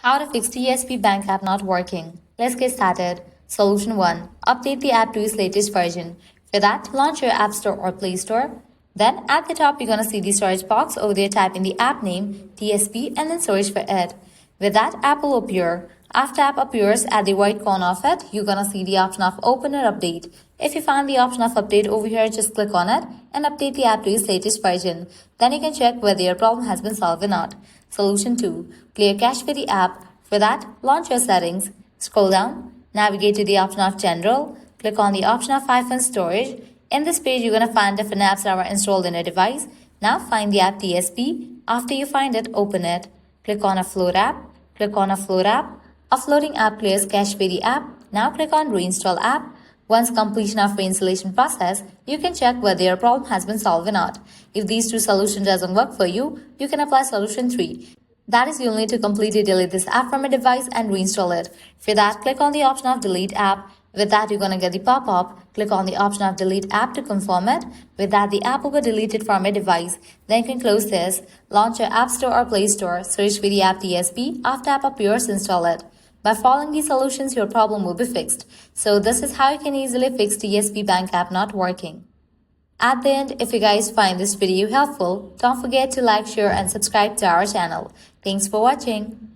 How to fix TSB Bank app not working. Let's get started. Solution 1. Update the app to its latest version. For that, launch your App Store or Play Store. Then at the top, you're going to see the search box. Over there, type in the app name, TSB, and then search for it. With that, app will appear. After app appears at the right corner of it, you're going to see the option of Open or Update. If you find the option of Update over here, just click on it and update the app to its latest version. Then you can check whether your problem has been solved or not. Solution 2. Clear cache for the app. For that, launch your settings. Scroll down, navigate to the option of General, click on the option of iPhone Storage. In this page, you're going to find different apps that are installed in your device. Now find the app TSB. After you find it, open it. Click on Upload app. Click on Upload app. Uploading app clears cache for the app. Now click on Reinstall app. Once completion of reinstallation process, you can check whether your problem has been solved or not. If these two solutions doesn't work for you, you can apply solution 3. That is, you'll need to completely delete this app from a device and reinstall it. For that, click on the option of Delete app. With that, you're going to get the pop-up. Click on the option of Delete app to confirm it. With that, the app will be deleted from your device. Then you can close this. Launch your App Store or Play Store. Search for the app TSB. After app appears, install it. By following these solutions, your problem will be fixed. So this is how you can easily fix TSB Bank app not working. At the end, if you guys find this video helpful, don't forget to like, share, and subscribe to our channel. Thanks for watching.